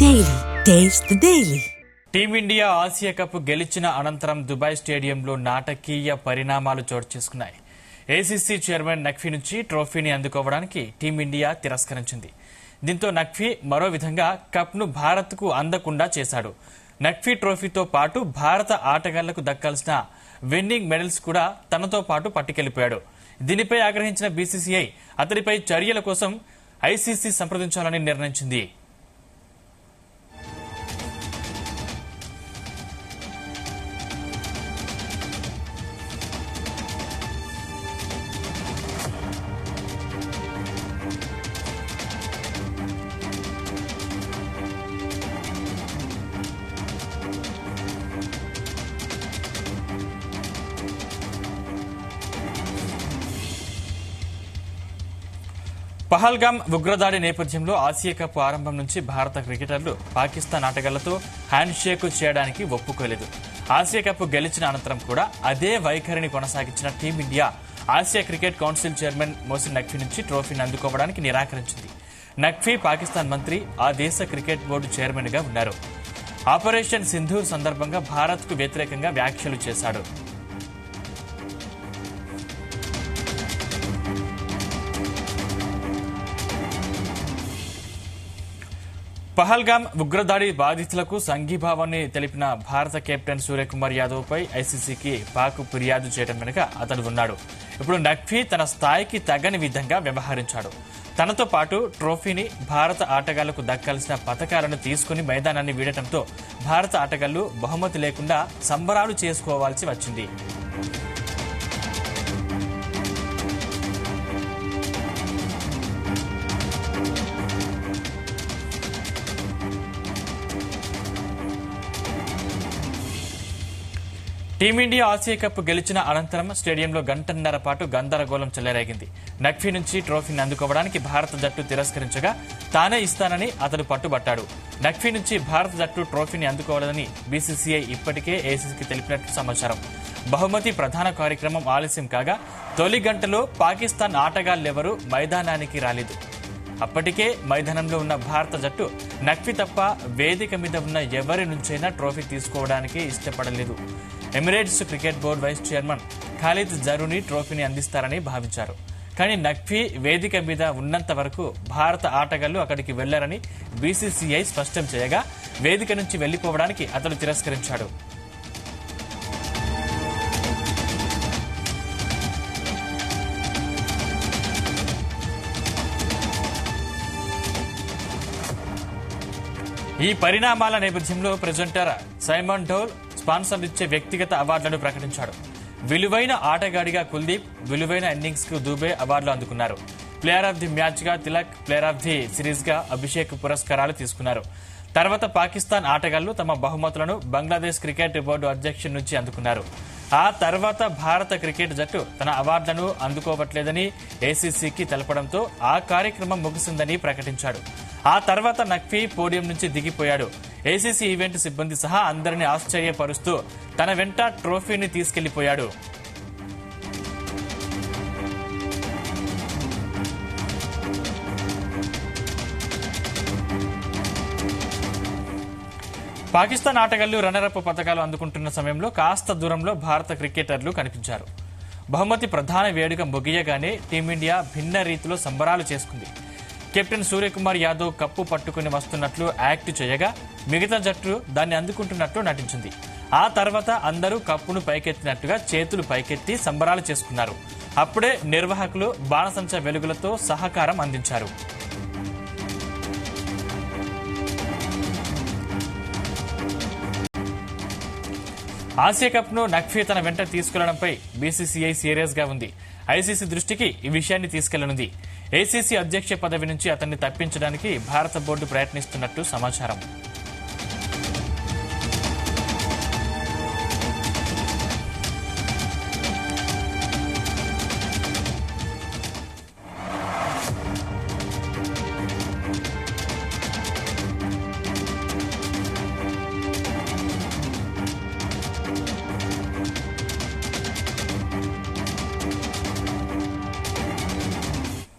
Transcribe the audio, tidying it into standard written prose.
Daily. Taste the Daily. Team India Asia cup గెలిచిన అనంతరం Dubai స్టేడియంలో నాటకీయ పరిణామాలు చోటు చేసుకున్నాయి. ఏసీసీ చైర్మన్ నఖ్వీ నుంచి ట్రోఫీని అందుకోవడానికి టీమిండియా తిరస్కరించింది. దీంతో నఖ్వీ మరో విధంగా కప్ను భారత్కు అందకుండా చేశాడు. నఖ్వీ ట్రోఫీతో పాటు భారత ఆటగాళ్లకు దక్కాల్సిన విన్నింగ్ మెడల్స్ కూడా తనతో పాటు పట్టుకెళ్లిపోయాడు. దీనిపై ఆగ్రహించిన బీసీసీఐ అతడిపై చర్యల కోసం ఐసీసీ సంప్రదించాలని నిర్ణయించింది. పహల్గామ్ ఉగ్రదాడి నేపథ్యంలో ఆసియా కప్ ఆరంభం నుంచి భారత క్రికెటర్లు పాకిస్తాన్ ఆటగాళ్లతో హ్యాండ్ షేక్ చేయడానికి ఒప్పుకోలేదు. ఆసియా కప్ గెలిచిన అనంతరం కూడా అదే వైఖరిని కొనసాగించిన team India Asia cricket council chairman Mohsin Naqvi నుంచి ట్రోఫీని అందుకోవడానికి నిరాకరించింది. నఖ్వీ పాకిస్తాన్ మంత్రి, ఆ దేశ క్రికెట్ బోర్డు చైర్మన్ గా ఉన్నారు. ఆపరేషన్ సింధూర్ సందర్భంగా భారత్ కు వ్యతిరేకంగా వ్యాఖ్యలు చేశాడు. పహల్గామ్ ఉగ్రదాడి బాధితులకు సంఘీభావాన్ని తెలిపిన భారత కెప్టెన్ సూర్యకుమార్ యాదవ్ పై ఐసీసీకి పాక్ ఫిర్యాదు చేయడం వెనుక అతడు ఉన్నాడు. ఇప్పుడు నఖ్వీ తన స్థాయికి తగ్గని విధంగా వ్యవహరించాడు. తనతో పాటు ట్రోఫీని భారత ఆటగాళ్లకు దక్కాల్సిన పథకాలను తీసుకుని మైదానాన్ని వీడటంతో భారత ఆటగాళ్లు బహుమతి లేకుండా సంబరాలు చేసుకోవాల్సి వచ్చింది. టీమిండియా ఆసియా కప్ గెలిచిన అనంతరం స్టేడియంలో గంటన్నర పాటు గందరగోళం చెలరేగింది. నఖ్వీ నుంచి ట్రోఫీని అందుకోవడానికి భారత జట్టు తిరస్కరించగా తానే ఇస్తానని అతడు పట్టుబట్టాడు. నఖ్వీ నుంచి భారత జట్టు ట్రోఫీని అందుకోవాలని బీసీసీఐ ఇప్పటికే ఏసీసీకి తెలిపినట్లు సమాచారం. బహుమతి ప్రధాన కార్యక్రమం ఆలస్యం కాగా తొలి గంటలో పాకిస్తాన్ ఆటగాళ్లెవరూ మైదానానికి రాలేదు. అప్పటికే మైదానంలో ఉన్న భారత జట్టు నఖ్వీ తప్ప వేదిక మీద ఉన్న ఎవరి నుంచైనా ట్రోఫీ తీసుకోవడానికి ఇష్టపడలేదు. Emirates cricket board vice chairman Khalid Zarooni ట్రోఫీని అందిస్తారని భావించారు. కానీ నఖ్వీ వేదిక మీద ఉన్నంత వరకు భారత ఆటగాళ్లు అక్కడికి వెళ్లారని బీసీసీఐ స్పష్టం చేయగా వేదిక నుంచి వెళ్లిపోవడానికి అతడు తిరస్కరించాడు. ఈ పరిణామాల నేపథ్యంలో ప్రెజెంటర్ సైమన్ డోల్ స్పాన్సర్ ఇచ్చే వ్యక్తిగత అవార్డులను ప్రకటించాడు. విలువైన ఆటగాడిగా కుల్దీప్, విలువైన ఇన్నింగ్స్ కు దూబే అవార్డులు అందుకున్నారు. ప్లేయర్ ఆఫ్ ది మ్యాచ్ గా Tilak, player of the series గా అభిషేక్ పురస్కారాలు తీసుకున్నారు. తర్వాత పాకిస్తాన్ ఆటగాళ్లు తమ బహుమతులను బంగ్లాదేశ్ క్రికెట్ బోర్డు అధ్యక్షుడి నుంచి అందుకున్నారు. ఆ తర్వాత భారత క్రికెట్ జట్టు తన అవార్డులను అందుకోవట్లేదని ఏసీసీకి తెలపడంతో ఆ కార్యక్రమం ముగిసిందని ప్రకటించాడు. ఆ తర్వాత నఖ్వీ పోడియం నుంచి దిగిపోయాడు. ఏసీసీ ఈవెంట్ సిబ్బంది సహా అందరినీ ఆశ్చర్యపరుస్తూ తన వెంట ట్రోఫీని తీసుకెళ్లిపోయాడు. పాకిస్తాన్ ఆటగాళ్లు రన్నరప్ పథకాలు అందుకుంటున్న సమయంలో కాస్త దూరంలో భారత క్రికెటర్లు కనిపించారు. బహుమతి ప్రధాన వేడుక ముగియగానే టీమిండియా భిన్న రీతిలో సంబరాలు చేసుకుంది. కెప్టెన్ సూర్యకుమార్ యాదవ్ కప్పు పట్టుకుని వస్తున్నట్లు యాక్ట్ చేయగా మిగతా జట్టు దాన్ని అందుకుంటున్నట్లు నటించింది. ఆ తర్వాత అందరూ కప్పును పైకెత్తినట్టుగా చేతులు పైకెత్తి సంబరాలు చేసుకున్నారు. అప్పుడే నిర్వాహకులు బాణసంచ వెలుగులతో సహకారం అందించారు. ఆసియా కప్ ను నఖ్వీ తన వెంట తీసుకెళ్లడంపై బీసీసీఐ సీరియస్ గా ఉంది. ఐసీసీ దృష్టికి ఈ విషయాన్ని తీసుకెళ్లనుంది. ఏసీసీ అధ్యక్ష పదవి నుంచి అతన్ని తప్పించడానికి భారత బోర్డు ప్రయత్నిస్తున్నట్టు సమాచారం.